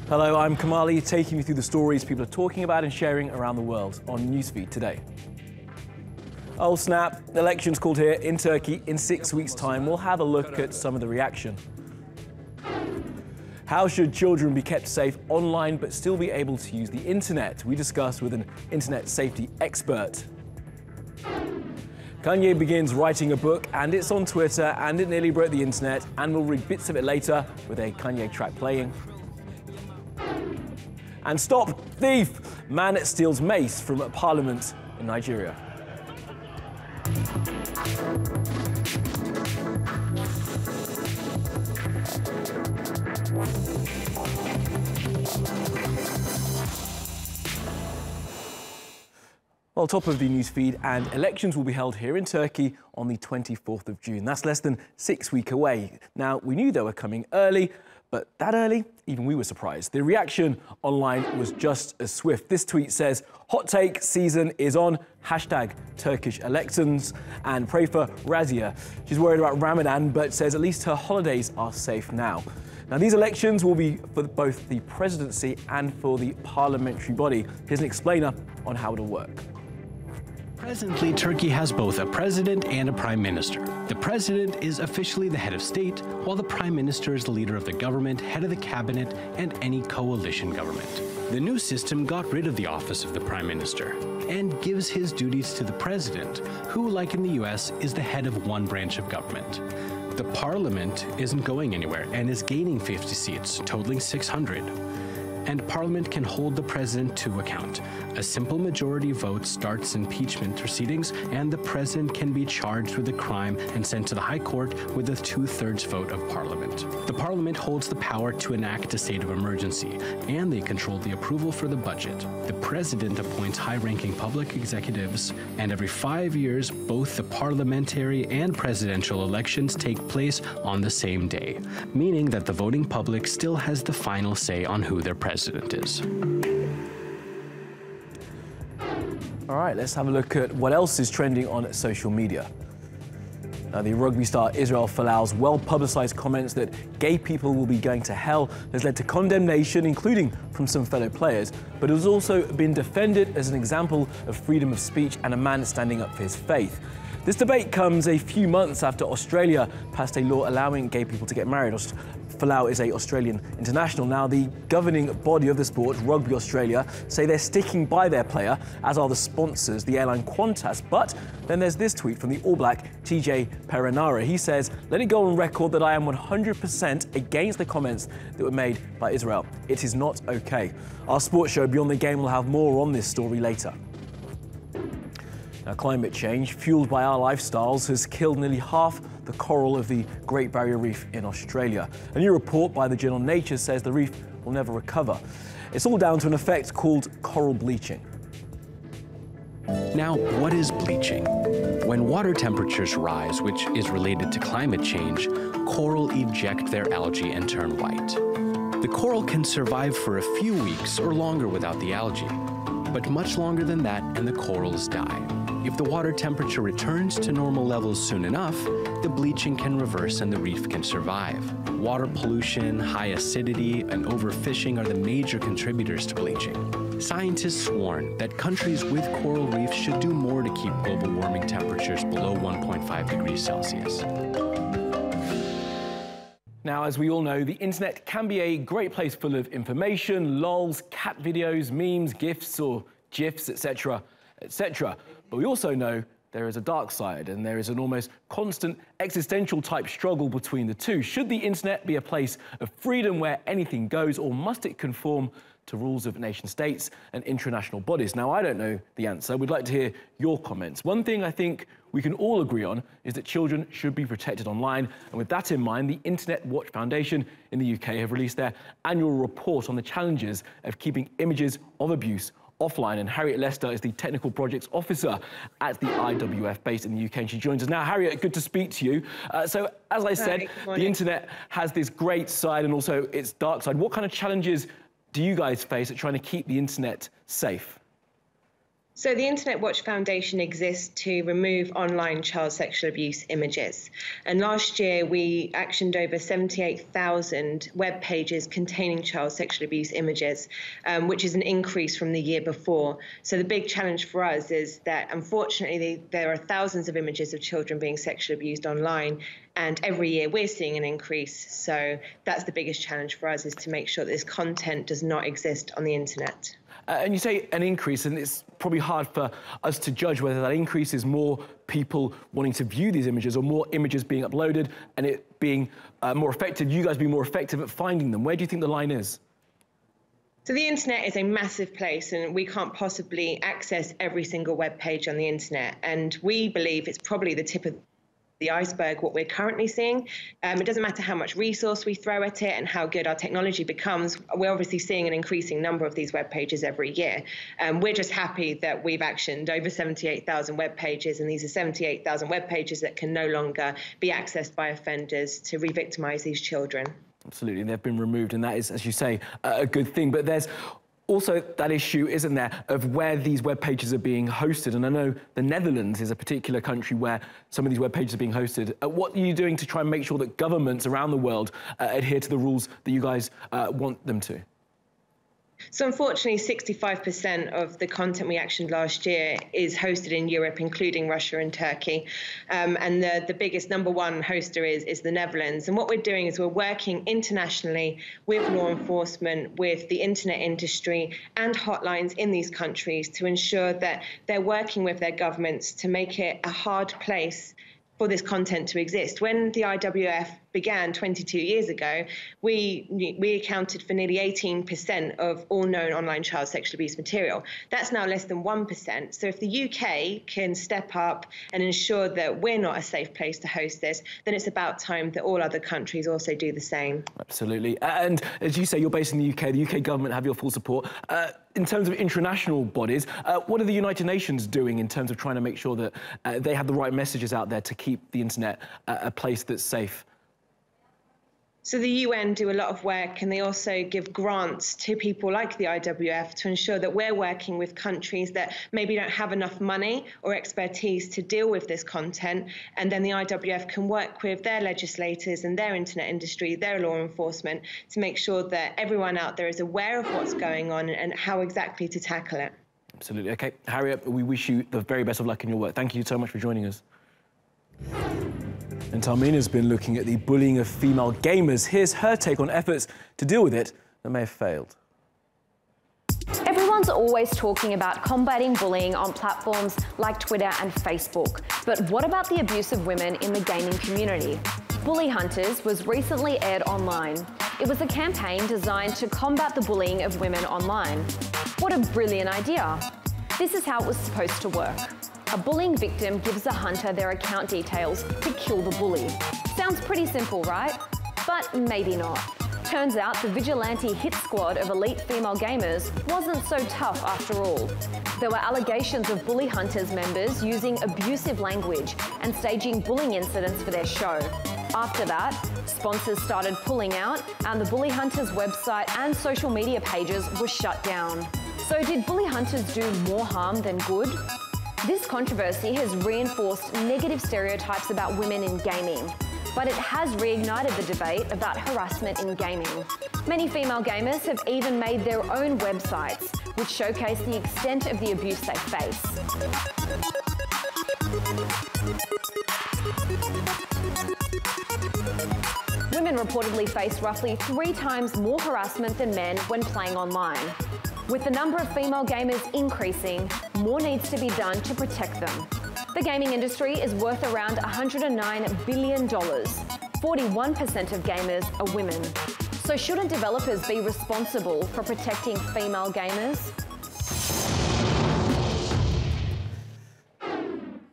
Hello, I'm Kamali, taking you through the stories people are talking about and sharing around the world on NewsFeed today. Oh snap, elections called here in Turkey in 6 weeks' time. We'll have a look at some of the reaction. How should children be kept safe online but still be able to use the internet? We discussed with an internet safety expert. Kanye begins writing a book and it's on Twitter and it nearly broke the internet, and we'll read bits of it later with a Kanye track playing. And stop thief! Man steals mace from Parliament in Nigeria. Well, top of the news feed, and elections will be held here in Turkey on the 24th of June. That's less than 6 weeks away. Now, we knew they were coming early, but that early, even we were surprised. The reaction online was just as swift. This tweet says, "Hot take season is on, hashtag Turkish elections, and pray for Razia." She's worried about Ramadan, but says at least her holidays are safe now. Now, these elections will be for both the presidency and for the parliamentary body. Here's an explainer on how it'll work. Presently, Turkey has both a president and a prime minister. The president is officially the head of state, while the prime minister is the leader of the government, head of the cabinet, and any coalition government. The new system got rid of the office of the prime minister and gives his duties to the president, who, like in the US, is the head of one branch of government. The parliament isn't going anywhere and is gaining 50 seats, totaling 600. And Parliament can hold the president to account. A simple majority vote starts impeachment proceedings, and the president can be charged with a crime and sent to the High Court with a 2/3 vote of Parliament. The Parliament holds the power to enact a state of emergency, and they control the approval for the budget. The president appoints high-ranking public executives, and every 5 years, both the parliamentary and presidential elections take place on the same day, meaning that the voting public still has the final say on who their president is. All right, let's have a look at what else is trending on social media. Now, the rugby star Israel Folau's well-publicized comments that gay people will be going to hell has led to condemnation, including from some fellow players, but it has also been defended as an example of freedom of speech and a man standing up for his faith. This debate comes a few months after Australia passed a law allowing gay people to get married. Folau is an Australian international. Now, the governing body of the sport, Rugby Australia, say they're sticking by their player, as are the sponsors, the airline Qantas. But then there's this tweet from the All Black, TJ Perenara. He says, "Let it go on record that I am 100% against the comments that were made by Israel. It is not okay." Our sports show Beyond the Game will have more on this story later. Now, climate change, fueled by our lifestyles, has killed nearly half the coral of the Great Barrier Reef in Australia. A new report by the journal Nature says the reef will never recover. It's all down to an effect called coral bleaching. Now, what is bleaching? When water temperatures rise, which is related to climate change, coral eject their algae and turn white. The coral can survive for a few weeks or longer without the algae, but much longer than that and the corals die. If the water temperature returns to normal levels soon enough, the bleaching can reverse and the reef can survive. Water pollution, high acidity, and overfishing are the major contributors to bleaching. Scientists warn that countries with coral reefs should do more to keep global warming temperatures below 1.5 degrees Celsius. Now, as we all know, the internet can be a great place full of information, lols, cat videos, memes, GIFs or GIFs, etc., etc. But we also know there is a dark side, and there is an almost constant existential type struggle between the two. Should the internet be a place of freedom where anything goes, or must it conform to rules of nation states and international bodies? Now, I don't know the answer. We'd like to hear your comments. One thing I think we can all agree on is that children should be protected online. And with that in mind, the Internet Watch Foundation in the UK have released their annual report on the challenges of keeping images of abuse offline. And Harriet Lester is the Technical Projects Officer at the IWF based in the UK, and she joins us now. Harriet, good to speak to you. So, as I said, the internet has this great side and also its dark side. What kind of challenges do you guys face at trying to keep the internet safe? So the Internet Watch Foundation exists to remove online child sexual abuse images. And last year, we actioned over 78,000 web pages containing child sexual abuse images, which is an increase from the year before. So the big challenge for us is that, unfortunately, there are thousands of images of children being sexually abused online. And every year we're seeing an increase. So that's the biggest challenge for us, is to make sure that this content does not exist on the internet. And you say an increase, and it's probably hard for us to judge whether that increase is more people wanting to view these images or more images being uploaded and it being more effective, you guys being more effective at finding them. Where do you think the line is? So the internet is a massive place, and we can't possibly access every single web page on the internet. And we believe it's probably the tip of the iceberg, what we're currently seeing. It doesn't matter how much resource we throw at it and how good our technology becomes. We're obviously seeing an increasing number of these web pages every year. We're just happy that we've actioned over 78,000 web pages, and these are 78,000 web pages that can no longer be accessed by offenders to re-victimize these children. Absolutely, they've been removed, and that is, as you say, a good thing. But there's also that issue, isn't there, of where these web pages are being hosted. And I know the Netherlands is a particular country where some of these web pages are being hosted. What are you doing to try and make sure that governments around the world adhere to the rules that you guys want them to? So unfortunately, 65% of the content we actioned last year is hosted in Europe, including Russia and Turkey. And the biggest number one hoster is the Netherlands. And what we're doing is we're working internationally with law enforcement, with the internet industry and hotlines in these countries to ensure that they're working with their governments to make it a hard place for this content to exist. When the IWF began 22 years ago, we accounted for nearly 18% of all known online child sexual abuse material. That's now less than 1%. So if the UK can step up and ensure that we're not a safe place to host this, then it's about time that all other countries also do the same. Absolutely. And as you say, you're based in the UK government have your full support. In terms of international bodies, what are the United Nations doing in terms of trying to make sure that they have the right messages out there to keep the internet a place that's safe? So the UN do a lot of work, and they also give grants to people like the IWF to ensure that we're working with countries that maybe don't have enough money or expertise to deal with this content. And then the IWF can work with their legislators and their internet industry, their law enforcement, to make sure that everyone out there is aware of what's going on and how exactly to tackle it. Absolutely. OK, Harriet, we wish you the very best of luck in your work. Thank you so much for joining us. And Tarmina's been looking at the bullying of female gamers. Here's her take on efforts to deal with it that may have failed. Everyone's always talking about combating bullying on platforms like Twitter and Facebook. But what about the abuse of women in the gaming community? Bully Hunters was recently aired online. It was a campaign designed to combat the bullying of women online. What a brilliant idea. This is how it was supposed to work. A bullying victim gives the hunter their account details to kill the bully. Sounds pretty simple, right? But maybe not. Turns out the vigilante hit squad of elite female gamers wasn't so tough after all. There were allegations of Bully Hunters members using abusive language and staging bullying incidents for their show. After that, sponsors started pulling out, and the Bully Hunters website and social media pages were shut down. So did Bully Hunters do more harm than good? This controversy has reinforced negative stereotypes about women in gaming, but it has reignited the debate about harassment in gaming. Many female gamers have even made their own websites, which showcase the extent of the abuse they face. Women reportedly face roughly 3 times more harassment than men when playing online. With the number of female gamers increasing, more needs to be done to protect them. The gaming industry is worth around $109 billion. 41% of gamers are women. So shouldn't developers be responsible for protecting female gamers?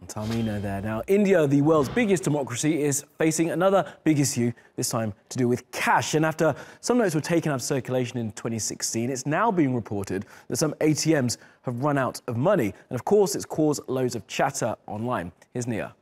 Tarmina there. Now, India, the world's biggest democracy, is facing another big issue, this time to do with cash. And after some notes were taken out of circulation in 2016, it's now being reported that some ATMs have run out of money. And of course, it's caused loads of chatter online. Here's Nia.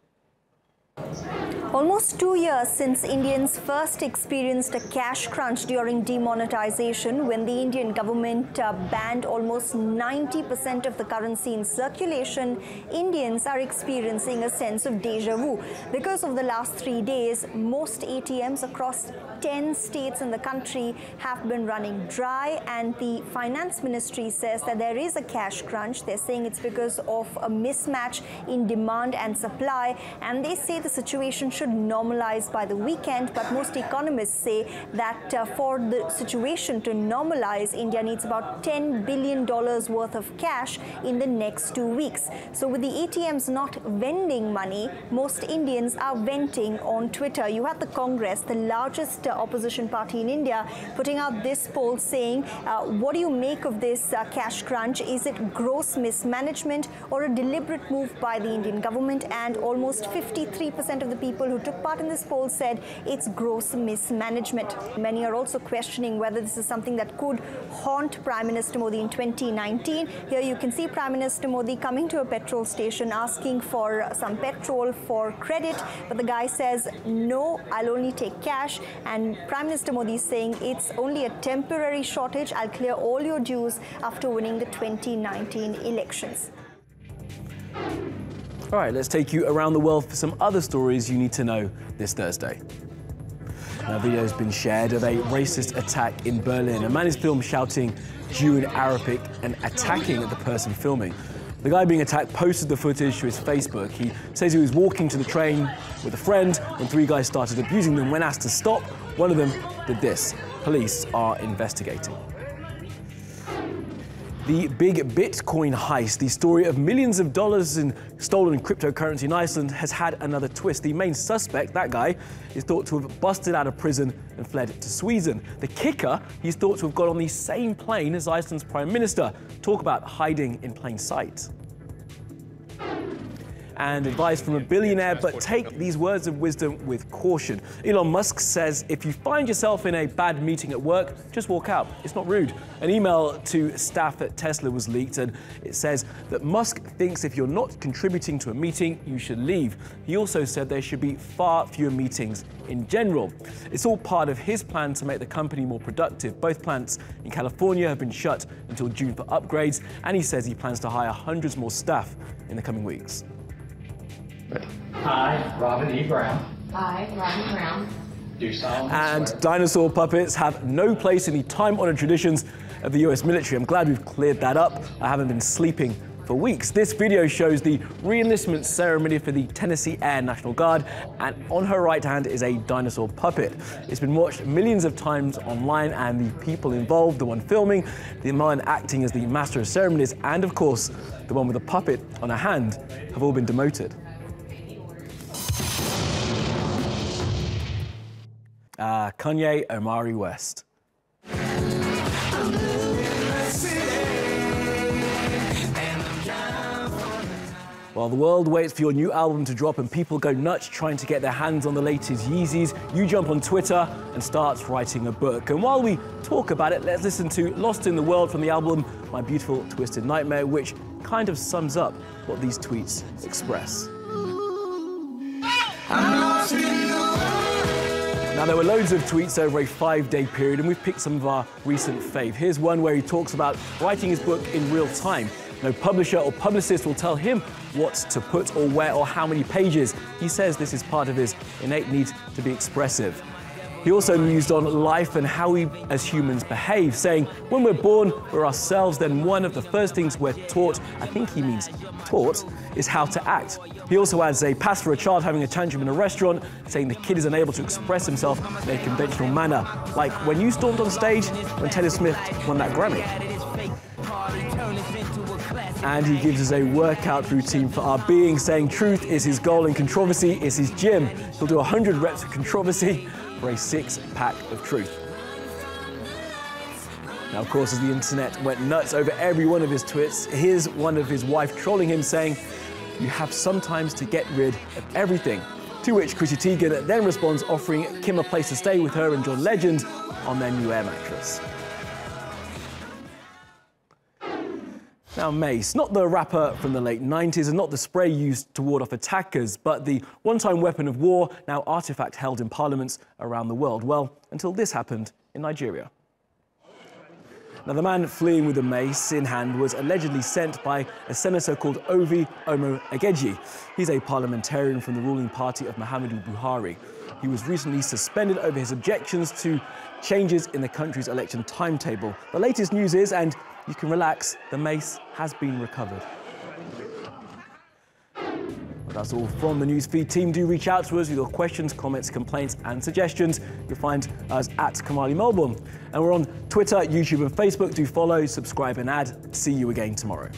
Almost 2 years since Indians first experienced a cash crunch during demonetization, when the Indian government banned almost 90% of the currency in circulation, Indians are experiencing a sense of deja vu. Because of the last 3 days, most ATMs across 10 states in the country have been running dry, and the finance ministry says that there is a cash crunch. They're saying it's because of a mismatch in demand and supply, and they say the situation should normalize by the weekend, but most economists say that for the situation to normalize, India needs about $10 billion worth of cash in the next 2 weeks. So with the ATMs not vending money, most Indians are venting on Twitter. You had the Congress, the largest opposition party in India, putting out this poll saying, what do you make of this cash crunch? Is it gross mismanagement or a deliberate move by the Indian government? And almost 53% of the people who took part in this poll said it's gross mismanagement. Many are also questioning whether this is something that could haunt Prime Minister Modi in 2019. Here you can see Prime Minister Modi coming to a petrol station asking for some petrol for credit, but the guy says, no, I'll only take cash. And Prime Minister Modi is saying it's only a temporary shortage. I'll clear all your dues after winning the 2019 elections. All right, let's take you around the world for some other stories you need to know this Thursday. Now, a video has been shared of a racist attack in Berlin. A man is filmed shouting Jew in Arabic and attacking the person filming. The guy being attacked posted the footage to his Facebook. He says he was walking to the train with a friend when 3 guys started abusing them. When asked to stop, one of them did this. Police are investigating. The big Bitcoin heist, the story of millions of dollars in stolen cryptocurrency in Iceland, has had another twist. The main suspect, that guy, is thought to have busted out of prison and fled to Sweden. The kicker, he's thought to have got on the same plane as Iceland's Prime Minister. Talk about hiding in plain sight. And advice from a billionaire, but take these words of wisdom with caution. Elon Musk says if you find yourself in a bad meeting at work, just walk out. It's not rude. An email to staff at Tesla was leaked, and it says that Musk thinks if you're not contributing to a meeting, you should leave. He also said there should be far fewer meetings in general. It's all part of his plan to make the company more productive. Both plants in California have been shut until June for upgrades, and he says he plans to hire hundreds more staff in the coming weeks. I, Robin E. Brown. I, Robin Brown. Do solemnly And swear. dinosaur puppets have no place in the time-honored traditions of the US military. I'm glad we've cleared that up. I haven't been sleeping for weeks. This video shows the re-enlistment ceremony for the Tennessee Air National Guard, and on her right hand is a dinosaur puppet. It's been watched millions of times online, and the people involved, the one filming, the man acting as the master of ceremonies, and of course, the one with a puppet on her hand, have all been demoted. Kanye, Omari West. While the world waits for your new album to drop and people go nuts trying to get their hands on the latest Yeezys, you jump on Twitter and start writing a book. And while we talk about it, let's listen to Lost in the World from the album My Beautiful Twisted Nightmare, which kind of sums up what these tweets express. Now, there were loads of tweets over a 5-day period, and we've picked some of our recent fave. Here's one where he talks about writing his book in real time. No publisher or publicist will tell him what to put or where or how many pages. He says this is part of his innate need to be expressive. He also mused on life and how we as humans behave, saying, when we're born, we're ourselves, then one of the first things we're taught, I think he means taught, is how to act. He also adds a pass for a child having a tantrum in a restaurant, saying the kid is unable to express himself in a conventional manner. Like when you stormed on stage when Taylor Swift won that Grammy. And he gives us a workout routine for our being, saying truth is his goal and controversy is his gym. He'll do 100 reps of controversy for a 6-pack of truth. Now, of course, as the internet went nuts over every one of his tweets, here's one of his wife trolling him saying, you have sometimes to get rid of everything. To which Chrissy Teigen then responds, offering Kim a place to stay with her and John Legend on their new air mattress. Now, mace, not the rapper from the late 90s and not the spray used to ward off attackers, but the one-time weapon of war, now artifact held in parliaments around the world. Well, until this happened in Nigeria. Now, the man fleeing with a mace in hand was allegedly sent by a senator called Ovi Omo-Egeji. He's a parliamentarian from the ruling party of Muhammadu Buhari. He was recently suspended over his objections to changes in the country's election timetable. The latest news is, and you can relax, the mace has been recovered. Well, that's all from the NewsFeed team. Do reach out to us with your questions, comments, complaints and suggestions. You'll find us at Kamali Melbourne. And we're on Twitter, YouTube and Facebook. Do follow, subscribe and add. See you again tomorrow.